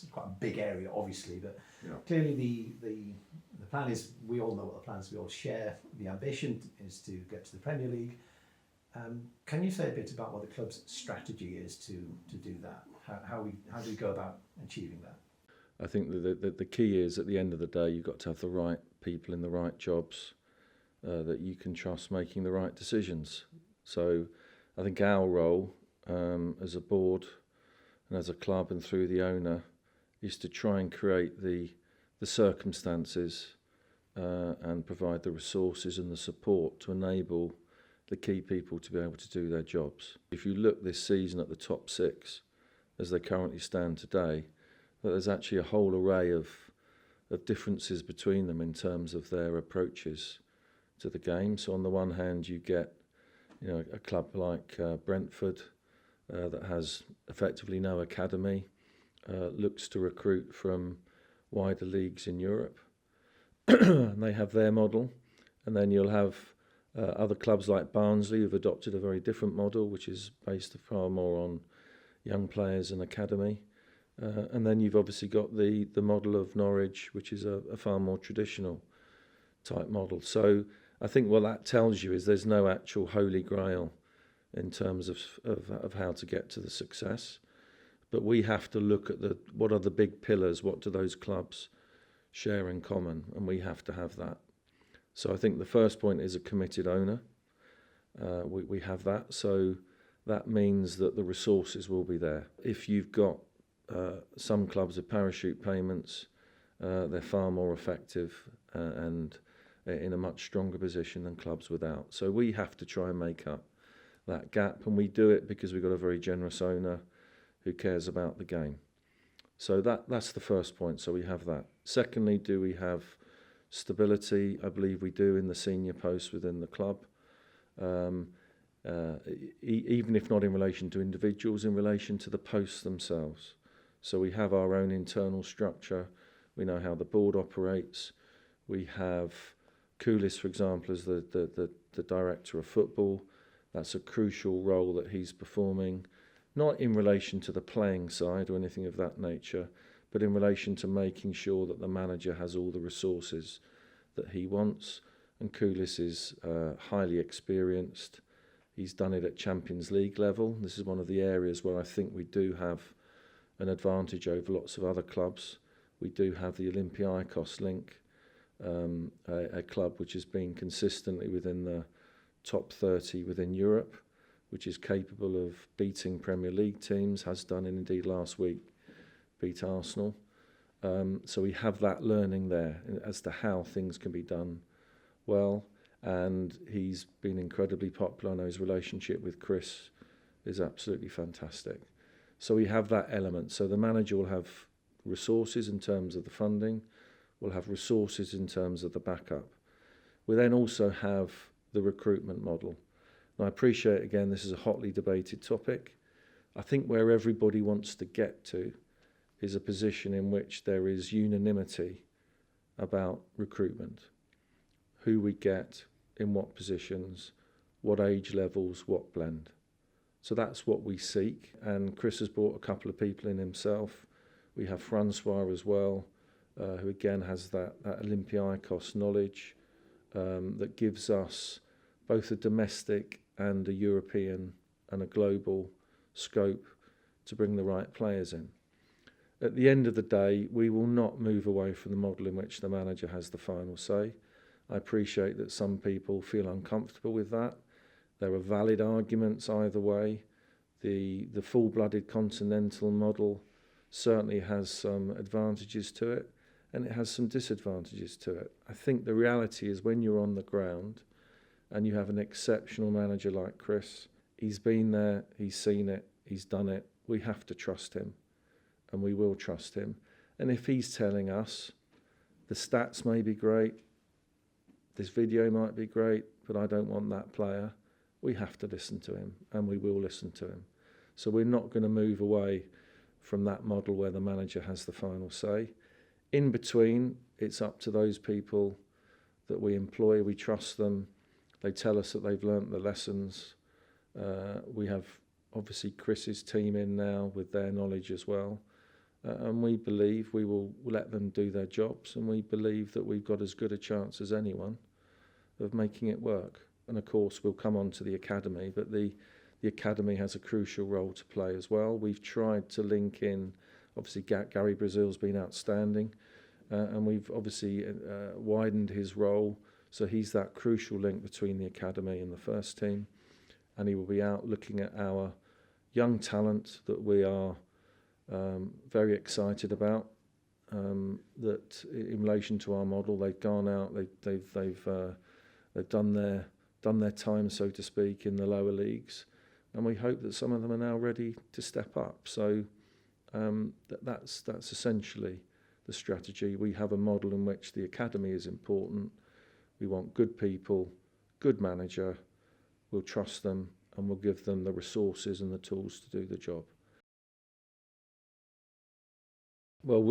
it's quite a big area, obviously, but Yeah. clearly the plan is, we all know what the plan is, we all share the ambition is to get to the Premier League. Can you say a bit about what the club's strategy is to do that? How do we go about achieving that? I think the key is, at the end of the day, you've got to have the right people in the right jobs that you can trust making the right decisions. So I think our role as a board and as a club and through the owner is to try and create the circumstances and provide the resources and the support to enable the key people to be able to do their jobs. If you look this season at the top six as they currently stand today, that there's actually a whole array of differences between them in terms of their approaches to the game. So on the one hand, you get a club like Brentford that has effectively no academy, looks to recruit from wider leagues in Europe. And they have their model. And then you'll have other clubs like Barnsley who've adopted a very different model, which is based far more on young players and academy. And then you've obviously got the model of Norwich, which is a far more traditional type model. So I think what that tells you is there's no actual holy grail in terms of how to get to the success. But we have to look at what are the big pillars, what do those clubs share in common, and we have to have that. So I think the first point is a committed owner. We have that, so that means that the resources will be there. If you've got some clubs with parachute payments, they're far more effective and in a much stronger position than clubs without. So we have to try and make up that gap, and we do it because we've got a very generous owner who cares about the game. So that's the first point, so we have that. Secondly, do we have stability? I believe we do in the senior posts within the club. Even if not in relation to individuals, in relation to the posts themselves. So we have our own internal structure. We know how the board operates. We have Koulis, for example, as the director of football. That's a crucial role that he's performing, not in relation to the playing side or anything of that nature, but in relation to making sure that the manager has all the resources that he wants. And Koulis is highly experienced. He's done it at Champions League level. This is one of the areas where I think we do have an advantage over lots of other clubs. We do have the Olympiacos link, a club which has been consistently within the top 30 within Europe, which is capable of beating Premier League teams, has done, and indeed last week beat Arsenal. So we have that learning there as to how things can be done well, and he's been incredibly popular. I know his relationship with Chris is absolutely fantastic. So we have that element. So the manager will have resources in terms of the funding, will have resources in terms of the backup. We then also have the recruitment model. Now, I appreciate, again, this is a hotly debated topic. I think where everybody wants to get to is a position in which there is unanimity about recruitment. Who we get, in what positions, what age levels, what blend. So that's what we seek. And Chris has brought a couple of people in himself. We have Francois as well, who again has that Olympiacos knowledge that gives us both a domestic and a European and a global scope to bring the right players in. At the end of the day, we will not move away from the model in which the manager has the final say. I appreciate that some people feel uncomfortable with that. There are valid arguments either way. The full-blooded continental model certainly has some advantages to it, and it has some disadvantages to it. I think the reality is when you're on the ground and you have an exceptional manager like Chris, he's been there, he's seen it, he's done it. We have to trust him, and we will trust him. And if he's telling us the stats may be great, this video might be great, but I don't want that player, we have to listen to him, and we will listen to him. So we're not going to move away from that model where the manager has the final say. In between, it's up to those people that we employ. We trust them. They tell us that they've learnt the lessons. We have obviously Chris's team in now with their knowledge as well. and we believe we will let them do their jobs, and we believe that we've got as good a chance as anyone of making it work. And of course we'll come on to the academy, but the academy has a crucial role to play as well. We've tried to link in, obviously Gary Brazil's been outstanding, and we've obviously widened his role, so he's that crucial link between the academy and the first team, and he will be out looking at our young talent that we are very excited about, that in relation to our model, they've gone out, they've done their time, so to speak, in the lower leagues, and we hope that some of them are now ready to step up. So that's essentially the strategy. We have a model in which the academy is important. We want good people, good manager. We'll trust them, and we'll give them the resources and the tools to do the job. Well,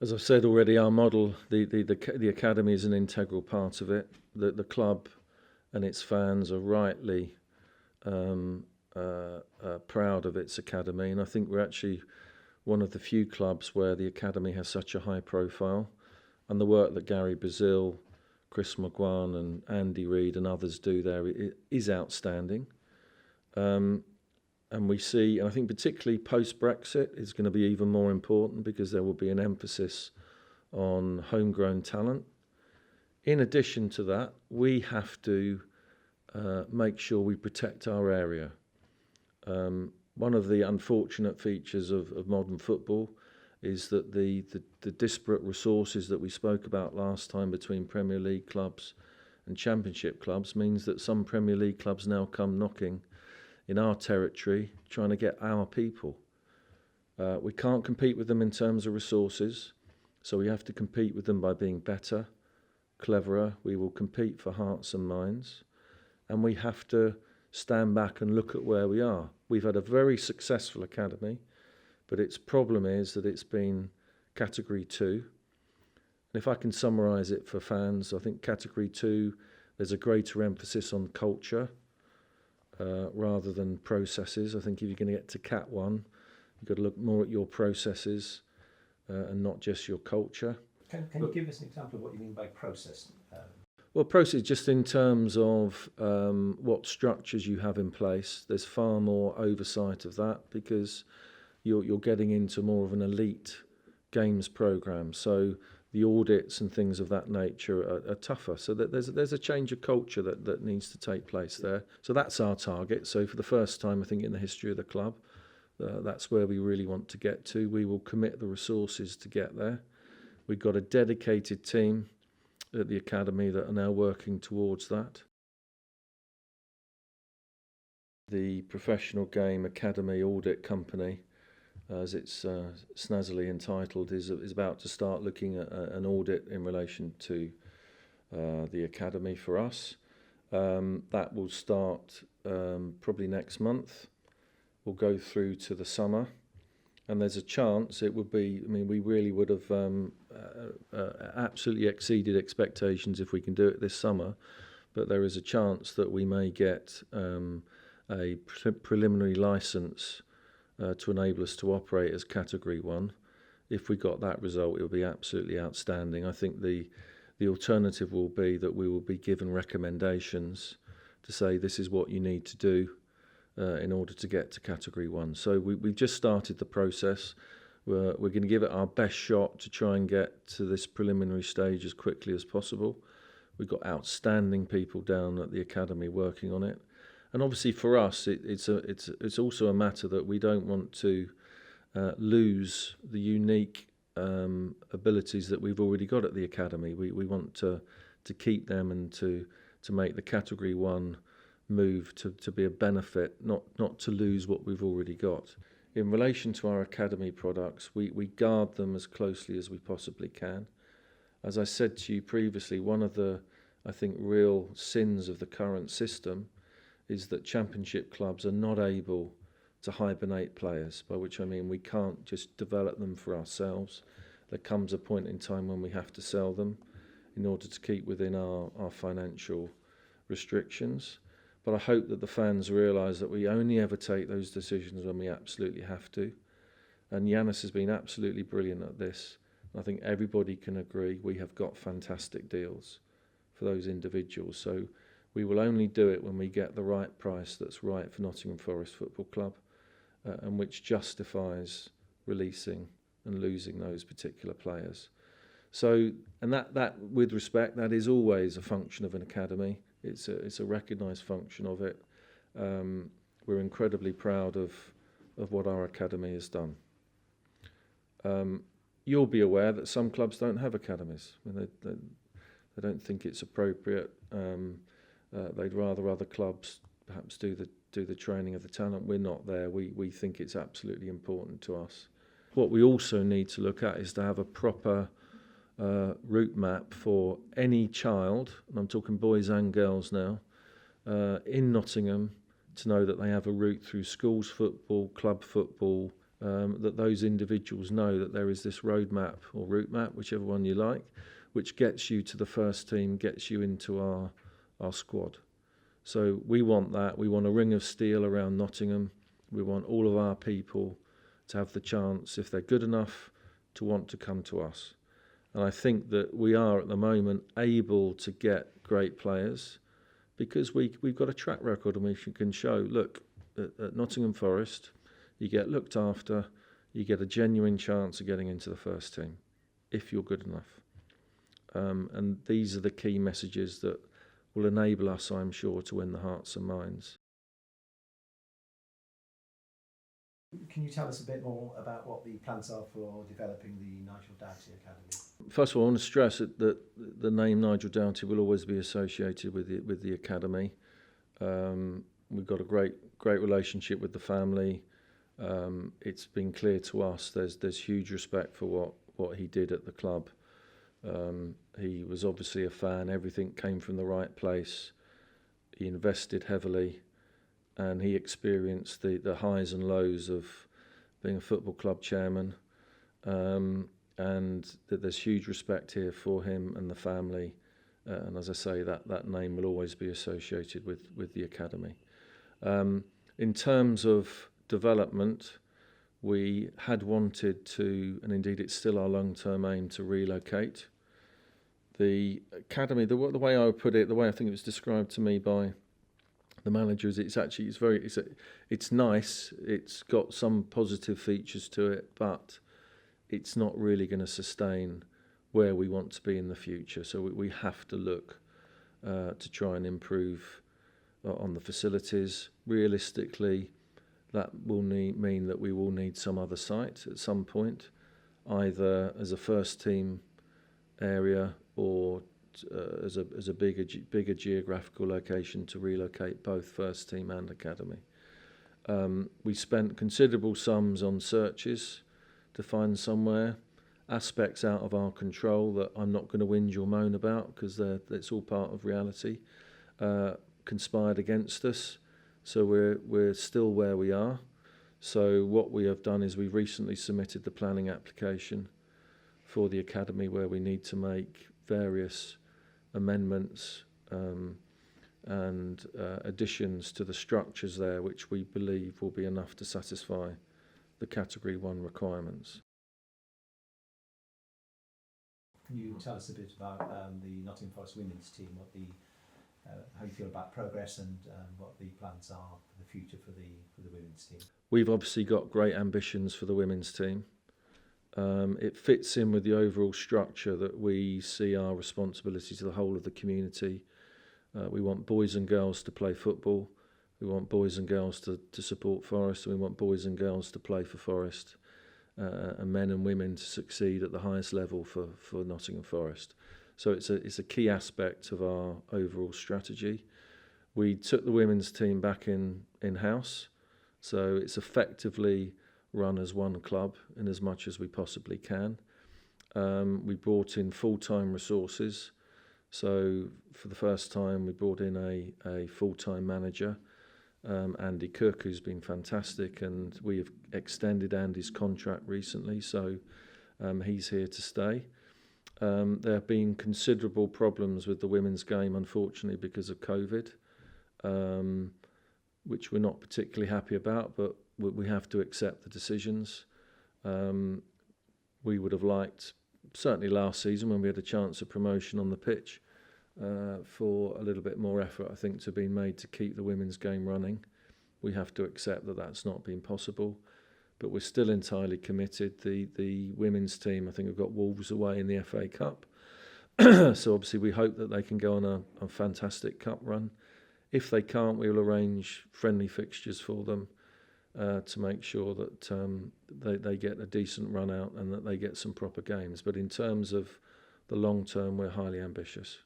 as I've said already, our model, the academy is an integral part of it. The club and its fans are rightly proud of its academy, and I think we're actually one of the few clubs where the academy has such a high profile, and the work that Gary Brazil, Chris McGuan and Andy Reid and others do there is outstanding. And we see, and I think particularly post-Brexit is going to be even more important, because there will be an emphasis on homegrown talent. In addition to that, we have to make sure we protect our area. One of the unfortunate features of modern football is that the disparate resources that we spoke about last time between Premier League clubs and Championship clubs means that some Premier League clubs now come knocking in our territory trying to get our people. We can't compete with them in terms of resources, so we have to compete with them by being better, cleverer. We will compete for hearts and minds, and we have to stand back and look at where we are. We've had a very successful academy, but its problem is that it's been Category 2. And if I can summarise it for fans, I think Category 2, there's a greater emphasis on culture rather than processes. I think if you're going to get to Cat 1, you've got to look more at your processes and not just your culture. Can you give us an example of what you mean by process? Well, process just in terms of what structures you have in place. There's far more oversight of that, because you're getting into more of an elite games program. So the audits and things of that nature are tougher. So that there's a change of culture that needs to take place there. So that's our target. So for the first time, I think, in the history of the club, that's where we really want to get to. We will commit the resources to get there. We've got a dedicated team at the academy that are now working towards that. The Professional Game Academy Audit Company, as it's snazzily entitled, is about to start looking at an audit in relation to the academy for us. That will start probably next month. We'll go through to the summer, and there's a chance it would be, I mean, we really would have absolutely exceeded expectations if we can do it this summer, but there is a chance that we may get a preliminary licence to enable us to operate as Category 1. If we got that result, it would be absolutely outstanding. I think the alternative will be that we will be given recommendations to say this is what you need to do in order to get to Category 1. So we've just started the process. We're going to give it our best shot to try and get to this preliminary stage as quickly as possible. We've got outstanding people down at the academy working on it. And obviously for us, it's also a matter that we don't want to lose the unique abilities that we've already got at the academy. We want to keep them and to make the Category 1 move to be a benefit, not to lose what we've already got. In relation to our academy products, we guard them as closely as we possibly can. As I said to you previously, one of the, I think, real sins of the current system is that Championship clubs are not able to hibernate players, by which I mean we can't just develop them for ourselves. There comes a point in time when we have to sell them in order to keep within our financial restrictions. But I hope that the fans realise that we only ever take those decisions when we absolutely have to. And Yanis has been absolutely brilliant at this. I think everybody can agree we have got fantastic deals for those individuals. So we will only do it when we get the right price that's right for Nottingham Forest Football Club, and which justifies releasing and losing those particular players. So, and that with respect, that is always a function of an academy. It's a recognised function of it. We're incredibly proud of what our academy has done. You'll be aware that some clubs don't have academies. I mean, they don't think it's appropriate. They'd rather other clubs perhaps do the training of the talent. We're not there. We think it's absolutely important to us. What we also need to look at is to have a proper route map for any child, and I'm talking boys and girls now, in Nottingham, to know that they have a route through schools football, club football, that those individuals know that there is this road map or route map, whichever one you like, which gets you to the first team, gets you into our squad. So we want that. We want a ring of steel around Nottingham. We want all of our people to have the chance, if they're good enough, to want to come to us. And I think that we are at the moment able to get great players because we've got a track record and we can show, look, at Nottingham Forest, you get looked after, you get a genuine chance of getting into the first team, if you're good enough. And these are the key messages that will enable us, I'm sure, to win the hearts and minds. Can you tell us a bit more about what the plans are for developing the Nigel Doughty Academy? First of all, I want to stress that the name Nigel Doughty will always be associated with the academy. We've got a great relationship with the family. It's been clear to us there's huge respect for what he did at the club. He was obviously a fan. Everything came from the right place. He invested heavily, and he experienced the highs and lows of being a football club chairman. And that there's huge respect here for him and the family. And as I say, that name will always be associated with the academy. In terms of development, we had wanted to, and indeed it's still our long-term aim, to relocate. The academy, the way I would put it, the way I think it was described to me by the manager is it's nice, it's got some positive features to it, but it's not really going to sustain where we want to be in the future. So we have to look to try and improve on the facilities. Realistically, that will mean that we will need some other site at some point, either as a first team area or as a bigger geographical location to relocate both first team and academy. We spent considerable sums on searches to find somewhere, aspects out of our control that I'm not going to whinge or moan about because it's all part of reality, conspired against us. So we're still where we are. So what we have done is we've recently submitted the planning application for the academy, where we need to make various amendments and additions to the structures there, which we believe will be enough to satisfy the Category 1 requirements. Can you tell us a bit about the Nottingham Forest women's team, how you feel about progress and what the plans are for the future for the women's team? We've obviously got great ambitions for the women's team. It fits in with the overall structure that we see our responsibility to the whole of the community. We want boys and girls to play football. We want boys and girls to support Forest, and we want boys and girls to play for Forest, and men and women to succeed at the highest level for Nottingham Forest. So it's a key aspect of our overall strategy. We took the women's team back in-house, so it's effectively run as one club in as much as we possibly can. We brought in full-time resources. So for the first time, we brought in a full-time manager, Andy Cook, who's been fantastic, and we have extended Andy's contract recently, so he's here to stay. There have been considerable problems with the women's game, unfortunately, because of COVID, which we're not particularly happy about, but we have to accept the decisions. We would have liked, certainly last season when we had a chance of promotion on the pitch, for a little bit more effort, I think, to be made to keep the women's game running. We have to accept that that's not been possible, but we're still entirely committed. The women's team, I think, have got Wolves away in the FA Cup. So obviously we hope that they can go on a fantastic cup run. If they can't, we will arrange friendly fixtures for them to make sure that they get a decent run out and that they get some proper games. But in terms of the long term, we're highly ambitious.